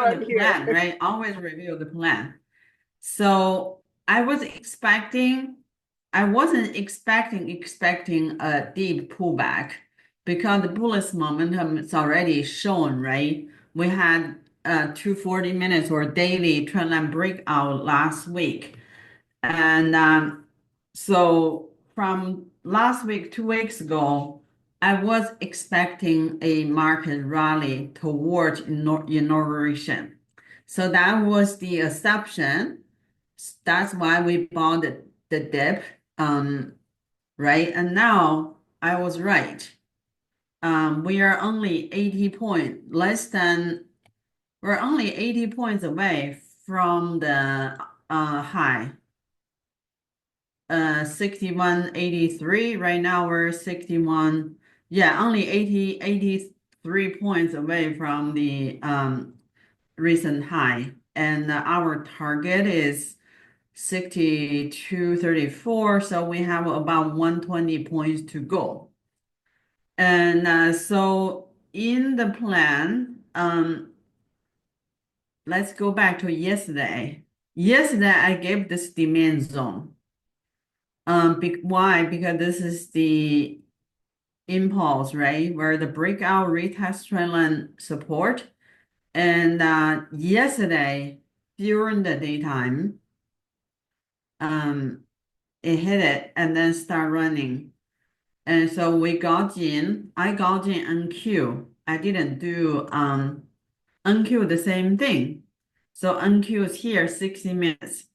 review I'm the here. plan, right? Always review the plan. So I wasn't expecting a deep pullback because the bullish momentum is already shown, right? We had 240 minutes or daily trendline breakout last week. And so from last week, 2 weeks ago, I was expecting a market rally towards inauguration. So that was the assumption. That's why we bought the dip, right? And now I was right. We are only 80 point, less than, we're only 80 points away from the high. 61.83. Right now we're 61. Yeah, only 83 points away from the recent high. And our target is 62.34. So we have about 120 points to go. And so in the plan, let's go back to yesterday. Yesterday, I gave this demand zone. Why? Because this is the impulse, right? Where the breakout retest trendline support. And yesterday, during the daytime, um, it hit it and then start running. And so we got in. I got in NQ. I didn't do NQ the same thing. So NQ is here 60 minutes.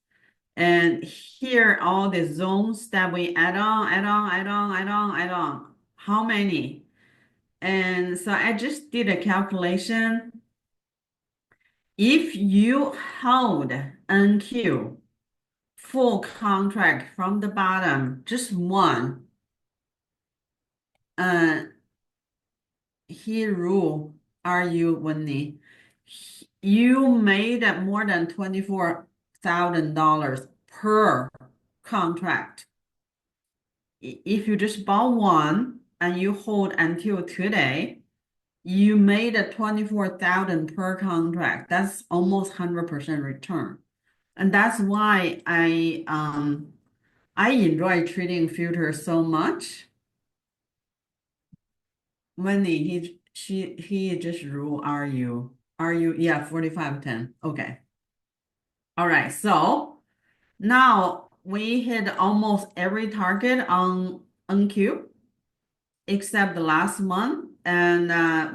And here all the zones that we add on, add on, add on, add on, add on. How many? And so I just did a calculation. If you hold NQ full contract from the bottom, just one, uh, he rule, are you winning? You made more than $24,000 per contract. If you just bought one and you hold until today, you made a 24,000 per contract. That's almost 100% return. And that's why I enjoy trading futures so much. Wendy, he just rule are you yeah 45.10. Okay. All right. So now we hit almost every target on NQ except the last one. And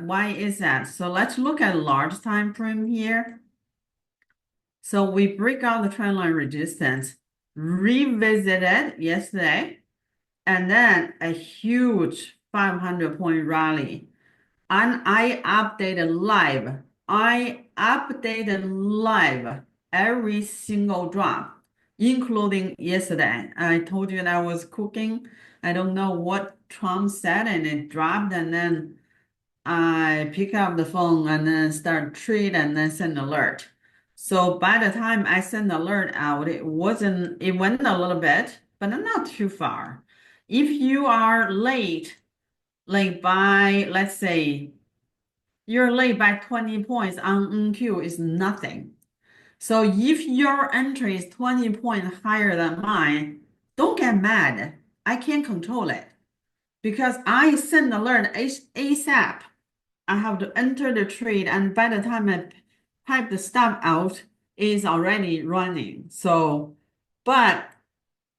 why is that? So let's look at large time frame here. So we break out the trendline resistance, revisited yesterday, and then a huge 500 point rally. And I updated live. I updated live every single drop, including yesterday. I told you that I was cooking. I don't know what Trump said, and it dropped, and then I pick up the phone and then start treat and then send alert. So by the time I send alert out, it went a little bit, but not too far. If you are late, like by, let's say, you're late by 20 points on NQ is nothing. So if your entry is 20 points higher than mine, don't get mad. I can't control it because I send alert ASAP. I have to enter the trade, and by the time I type the stop out, it's already running. So, but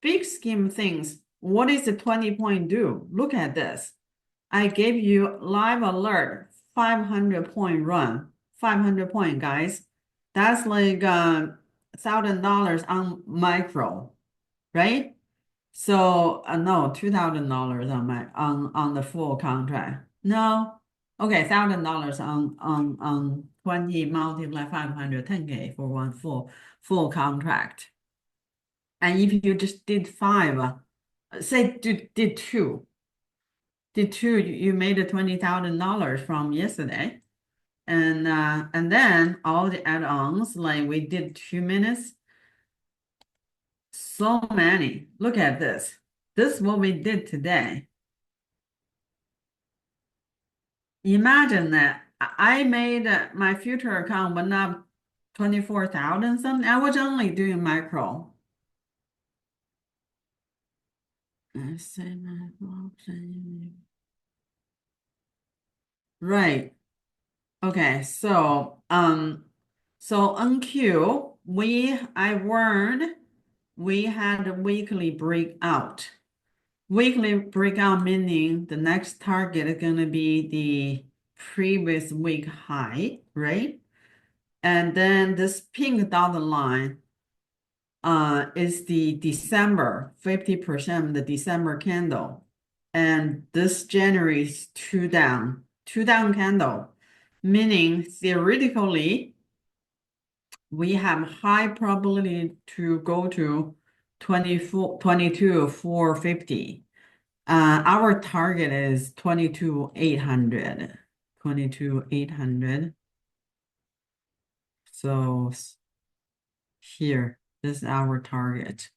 big scheme things, what is the 20 point do? Look at this. I gave you live alert, 500 point run, 500 point, guys. That's like $1,000 on micro, right? So no, $2,000 on on the full contract. No, okay, $1,000 on 20 multiply 500, 10K for one full contract. And if you just did five, say did two, you made a $20,000 from yesterday. And then all the add-ons, like we did 2 minutes, so many. Look at this. This is what we did today. Imagine that I made my future account went up 24,000 something. I was only doing micro. I say right. Okay, so NQ, I warned we had a weekly breakout. Weekly breakout meaning the next target is gonna be the previous week high, right? And then this pink dotted line is the December, 50% of the December candle. And this January is two down candle, meaning theoretically, we have high probability to go to 22,450. Our target is 22,800. 22,800. So here, this is our target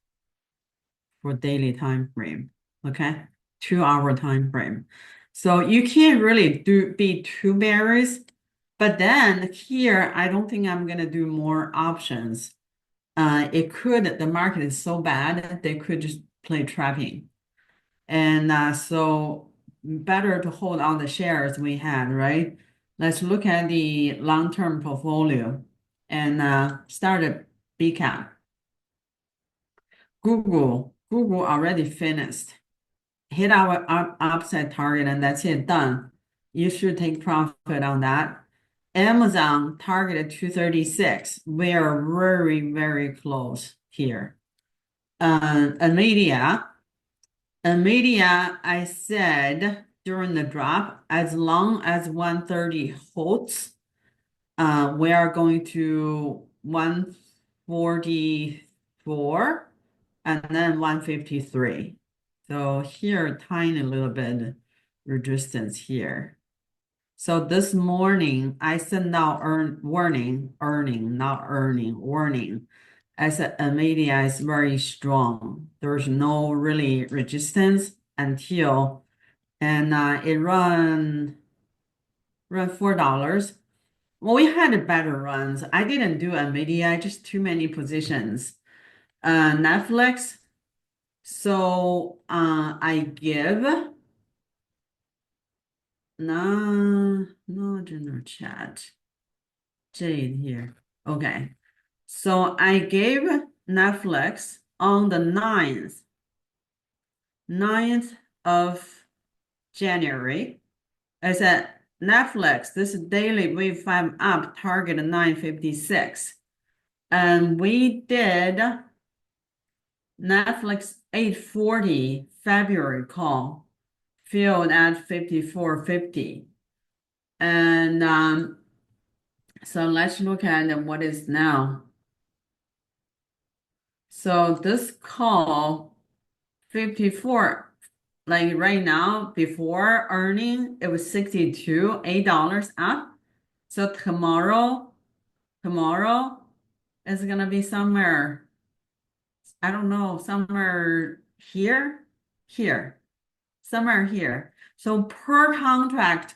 for daily time frame. Okay, 2 hour time frame. So you can't really be too bearish, but then here I don't think I'm gonna do more options. The market is so bad they could just play trapping, and so better to hold on the shares we had, right? Let's look at the long-term portfolio and start a B cap. Google already finished. Hit our upside target and that's it, done. You should take profit on that. Amazon targeted 236. We are very, very close here. NVIDIA, I said during the drop, as long as 130 holds, we are going to 144 and then 153. So here, tiny little bit resistance here. So this morning, I sent out warning. I said NVIDIA is very strong. There's no really resistance until, and it run $4. Well, we had better runs. I didn't do NVIDIA, just too many positions. Netflix. So I give no general chat. Jade here. Okay. So I gave Netflix on the 9th of January. I said Netflix, this is daily wave 5 up, target 956. And we did Netflix 840 February call, filled at 54.50. And so let's look at what is now. So this call 54, like right now, before earning, it was 62, $8 up. So tomorrow is gonna be somewhere, I don't know, somewhere somewhere here. So per contract,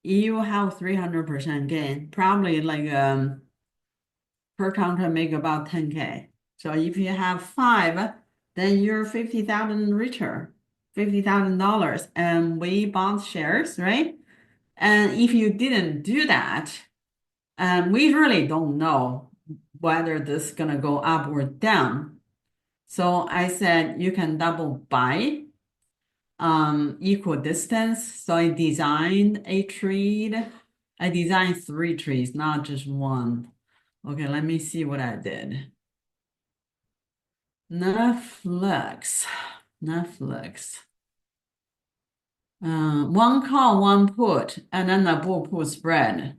you have 300% gain, probably like per contract make about 10K. So if you have 5, then you're 50,000 richer, $50,000. And we bought shares, right? And if you didn't do that, we really don't know whether this is gonna go up or down. So I said you can double buy equal distance. So I designed a trade. I designed 3 trees, not just one. Okay, let me see what I did. Netflix. One call, one put, and then the bull put spread.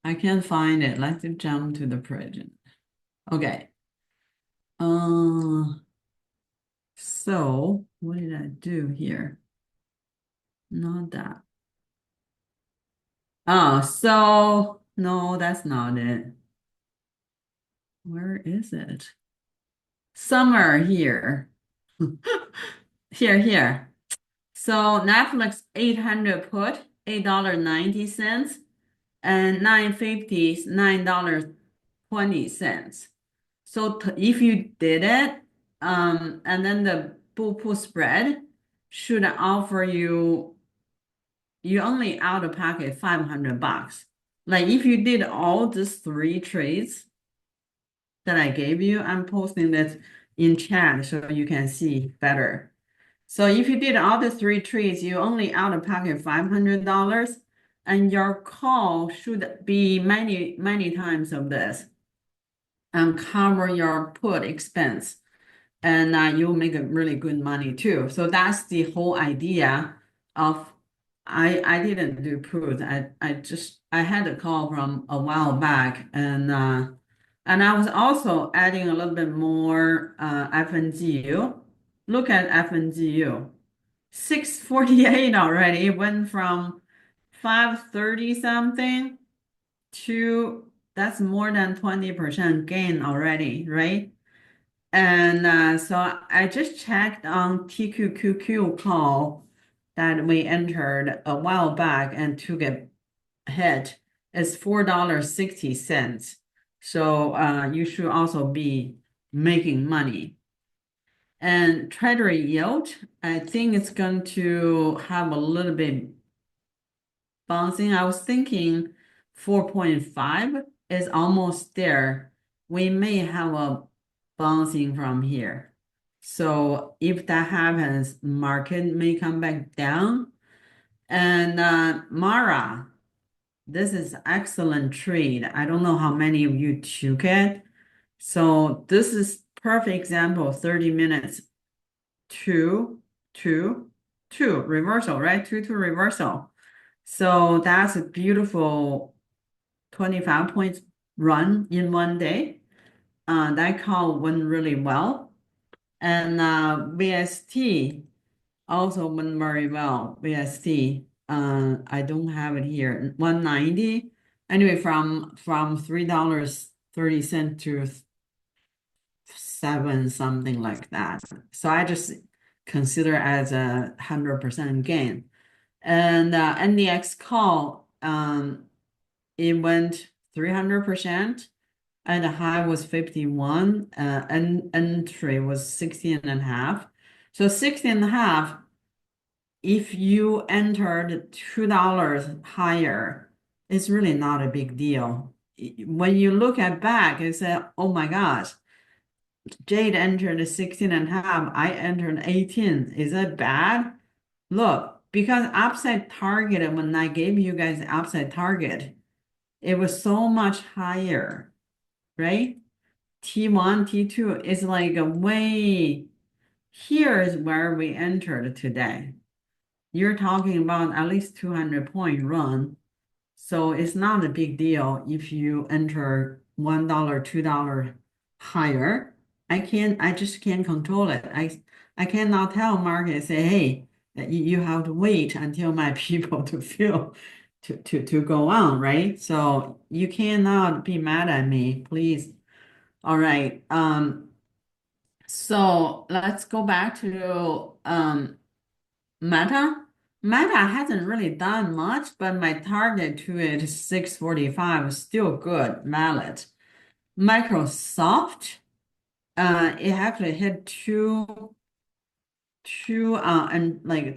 I can't find it. Let's jump to the present. Okay. So what did I do here? Not that. Oh, so no, that's not it. Where is it? Somewhere here. Here. So Netflix 800 put, $8.90. and 950 is $9.20. So if you did it, and then the bull put spread should offer you, you only out of pocket $500. Like if you did all these three trades that I gave you, I'm posting that in chat so you can see better. So if you did all the three trades, you only out of pocket $500, and your call should be many, many times of this and cover your put expense. And you'll make a really good money too. So that's the whole idea of I didn't do put. I had a call from a while back, and I was also adding a little bit more FNGU. Look at FNGU. 648 already. It went from 530 something to that's more than 20% gain already, right? And so I just checked on TQQQ call that we entered a while back and took a hit. It's $4.60. So you should also be making money. And Treasury yield, I think it's going to have a little bit bouncing. I was thinking 4.5 is almost there. We may have a bouncing from here. So if that happens, market may come back down. And Mara, this is excellent trade. I don't know how many of you took it. So this is perfect example, 30 minutes, two, two, two, reversal, right? Two reversal. So that's a beautiful 25 points run in one day. That call went really well. And VST also went very well. VST, I don't have it here. 190. Anyway, from $3.30 to seven, something like that. So I just consider as a 100% gain. And NDX call, it went 300%, and the high was 51, and entry was 16 and a half. So 16 and a half, if you entered $2 higher, it's really not a big deal. When you look at back, you say, oh my gosh, Jade entered 16 and a half, I entered 18. Is that bad? Look, because upside target, when I gave you guys the upside target, it was so much higher, right? T1, T2 is like a way, here is where we entered today. You're talking about at least 200-point run. So it's not a big deal if you enter $1, $2 higher. I just can't control it. I cannot tell market, say, hey, you have to wait until my people to feel to go on, right? So you cannot be mad at me, please. All right. So let's go back to Meta. Meta hasn't really done much, but my target to it is 645, still good, mallet. Microsoft, it actually hit two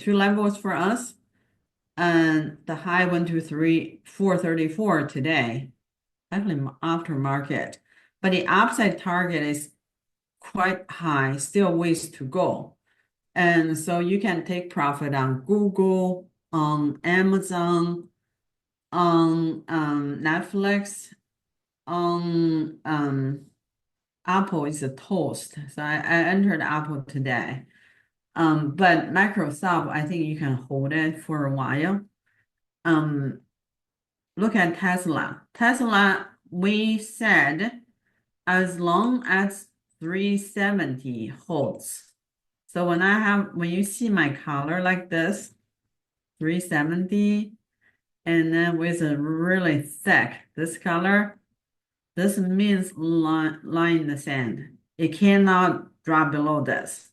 levels for us, and the high went to 434 today, actually after market. But the upside target is quite high, still ways to go. And so you can take profit on Google, on Amazon, on Netflix, on Apple is a toast. So I entered Apple today. But Microsoft, I think you can hold it for a while. Look at Tesla. Tesla, we said as long as 370 holds. So when you see my color like this, 370, and then with a really thick, this color, this means line in the sand. It cannot drop below this.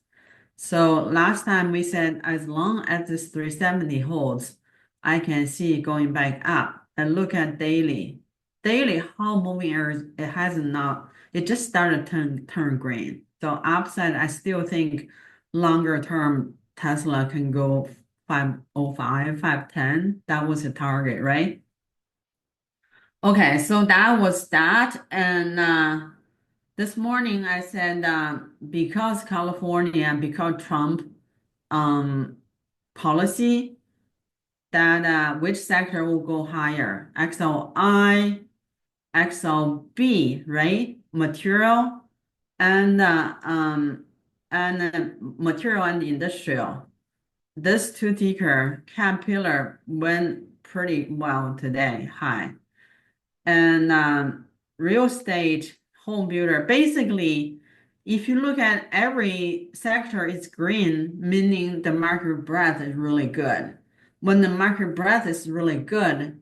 So last time we said as long as this 370 holds, I can see it going back up. and look at daily. Daily, how moving areas, it has not, it just started turn green. So upside, I still think longer term Tesla can go 505, 510. That was the target, right? Okay, so that was that. And this morning I said because California, because Trump um policy, that which sector will go higher? XLI, XLB, right? Material and material and industrial. This two ticker, Caterpillar, went pretty well today, high. And real estate, home builder, basically, if you look at every sector, it's green, meaning the market breadth is really good. When the market breadth is really good,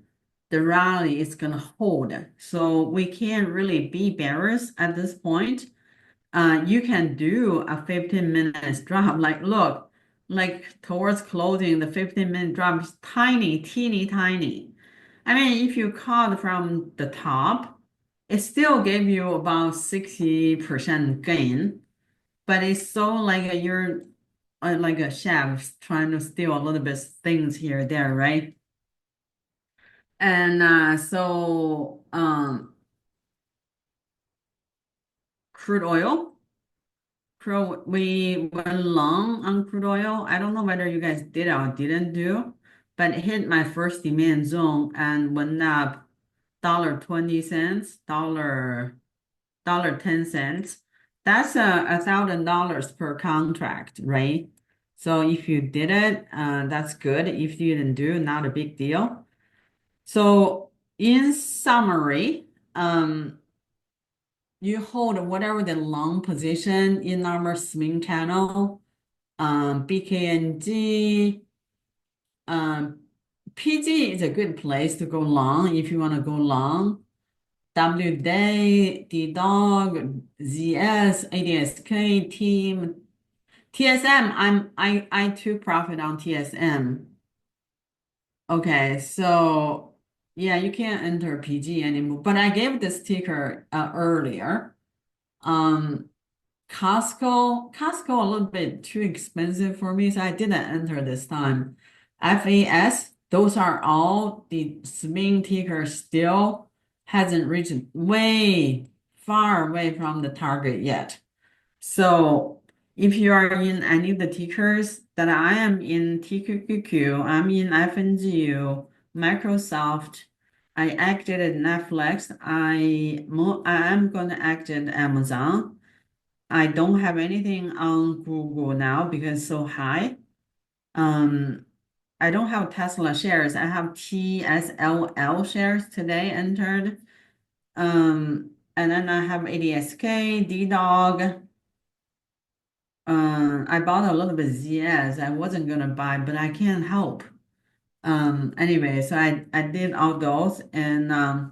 the rally is going to hold. So we can't really be bearish at this point. You can do a 15 minutes drop. Like, look, like towards closing, the 15-minute drop is tiny, teeny tiny. I mean, if you count from the top, it still gave you about 60% gain, but it's so like you're like a chef trying to steal a little bit things here there, right? And crude oil. We went long on crude oil. I don't know whether you guys did or didn't do, but it hit my first demand zone and went up $1.20, dollar 10 cents. That's $1,000 per contract, right? So if you did it, that's good. If you didn't do, not a big deal. So in summary, you hold whatever the long position in our swing channel, BKNG, um, PG is a good place to go long if you want to go long. WDay, DDOG, ZS, ADSK, Team, TSM. I took profit on TSM. Okay, so yeah, you can't enter PG anymore. But I gave the sticker earlier. Um, Costco a little bit too expensive for me, so I didn't enter this time. FAS, those are all the swing ticker still hasn't reached way far away from the target yet. So if you are in any of the tickers that I am in TQQQ, I'm in FNGU, Microsoft, I exited Netflix, I am gonna exit Amazon. I don't have anything on Google now because it's so high. Um, I don't have Tesla shares. I have TSLL shares today entered. And then I have ADSK, DDOG. I bought a little bit ZS. I wasn't gonna buy, but I can't help. Anyway, so I did all those and I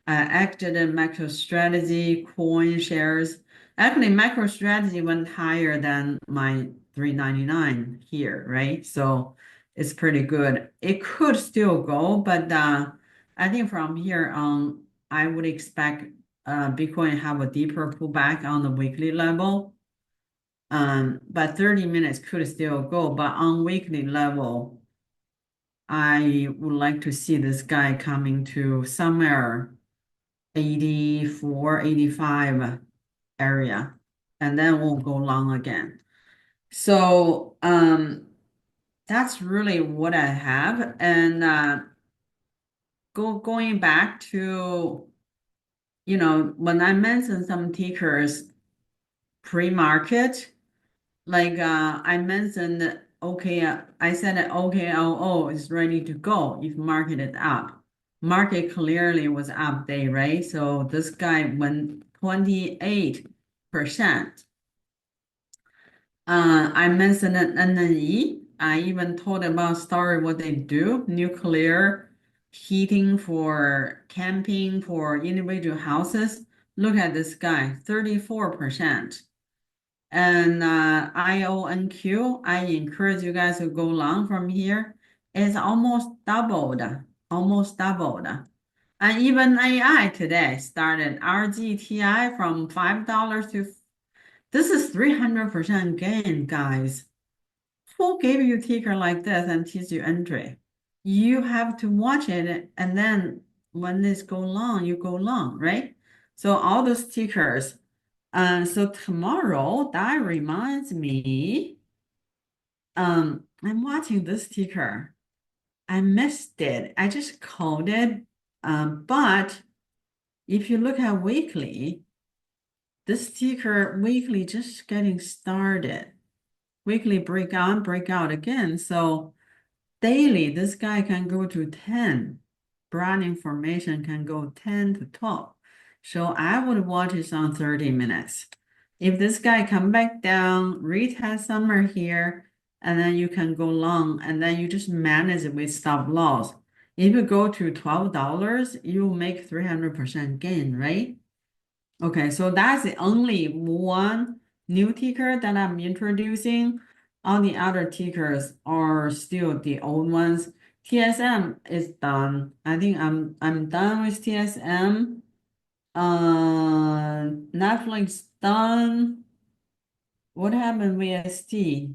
exited MicroStrategy coin shares. Actually, MicroStrategy went higher than my 399 here, right? So it's pretty good. It could still go, but I think from here on, I would expect Bitcoin have a deeper pullback on the weekly level. But 30 minutes could still go, but on weekly level, I would like to see this guy coming to somewhere 84, 85 area, and then we'll go long again. So that's really what I have. And going back to, when I mentioned some tickers pre-market, like I mentioned, okay, I said that OKLO is ready to go if market is up. Market clearly was up day, right? So this guy went 28%. I mentioned NNE. I even told about story what they do, nuclear heating for camping for individual houses. Look at this guy, 34%. And IONQ, I encourage you guys to go long from here. It's almost doubled, almost doubled. And even AI today started RGTI from $5 to this is 300% gain, guys. Who gave you ticker like this and teach you entry? You have to watch it, and then when this go long, you go long, right? So all those tickers. So tomorrow, that reminds me, I'm watching this ticker. I missed it. I just called it. But if you look at weekly, this ticker weekly just getting started. Weekly break on, break out again. So daily, this guy can go to 10. Broad information can go 10 to 12. So I would watch it on 30 minutes. If this guy come back down, retest somewhere here, and then you can go long, and then you just manage it with stop loss. If you go to $12, you make 300% gain, right? Okay, so that's the only one new ticker that I'm introducing. All the other tickers are still the old ones. TSM is done. I think I'm done with TSM. Netflix done. What happened with VST?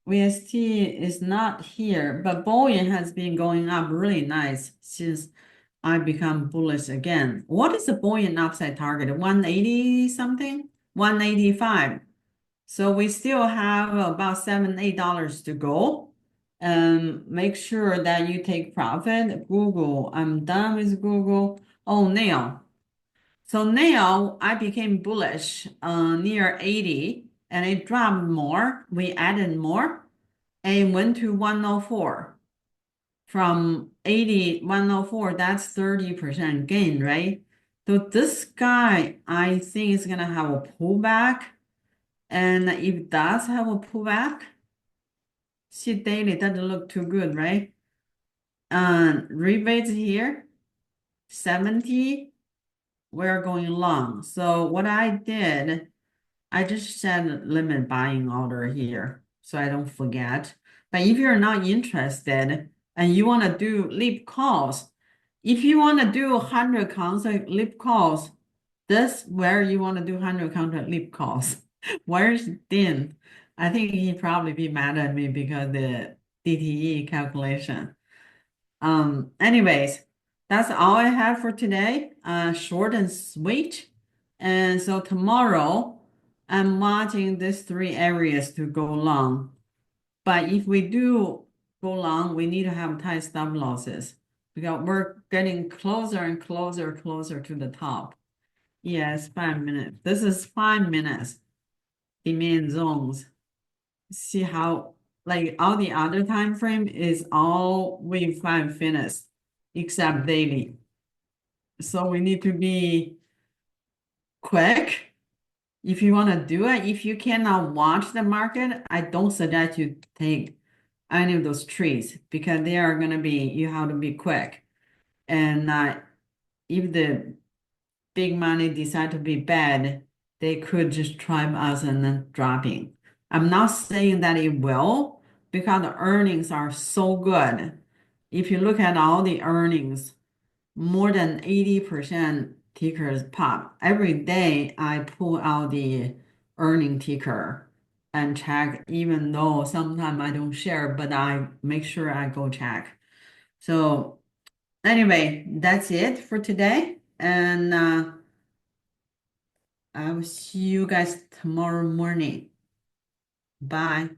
VST is not here, but Boeing has been going up really nice since I become bullish again. What is the Boeing upside target? 180 something? 185. So we still have about $7, $8 to go. Make sure that you take profit. Google, I'm done with Google. Oh, Nail. So now I became bullish near 80 and it dropped more. We added more and went to 104. From 80, 104, that's 30% gain, right? So this guy, I think is gonna have a pullback. And if it does have a pullback, see daily doesn't look too good, right? Rebates here, 70, we're going long. So what I did, I just set limit buying order here so I don't forget. But if you're not interested and you want to do leap calls, if you want to do 100 constant leap calls, this where you want to do 100 constant leap calls. Where's Dean? I think he probably be mad at me because the DTE calculation. Anyways, that's all I have for today. Short and sweet. And so tomorrow, I'm watching these three areas to go long. But if we do go long, we need to have tight stop losses because we're getting closer and closer to the top. Yes, 5 minutes. This is 5 minutes. Demand zones. See how like all the other time frame is all we find finished except daily. So we need to be quick if you want to do it. If you cannot watch the market, I don't suggest you take any of those trades because they are going to be, you have to be quick. And if the big money decide to be bad, they could just drive us and then dropping. I'm not saying that it will because the earnings are so good. If you look at all the earnings, more than 80% tickers pop. Every day I pull out the earning ticker and check, even though sometimes I don't share, but I make sure I go check. So anyway, that's it for today. And I will see you guys tomorrow morning. Bye.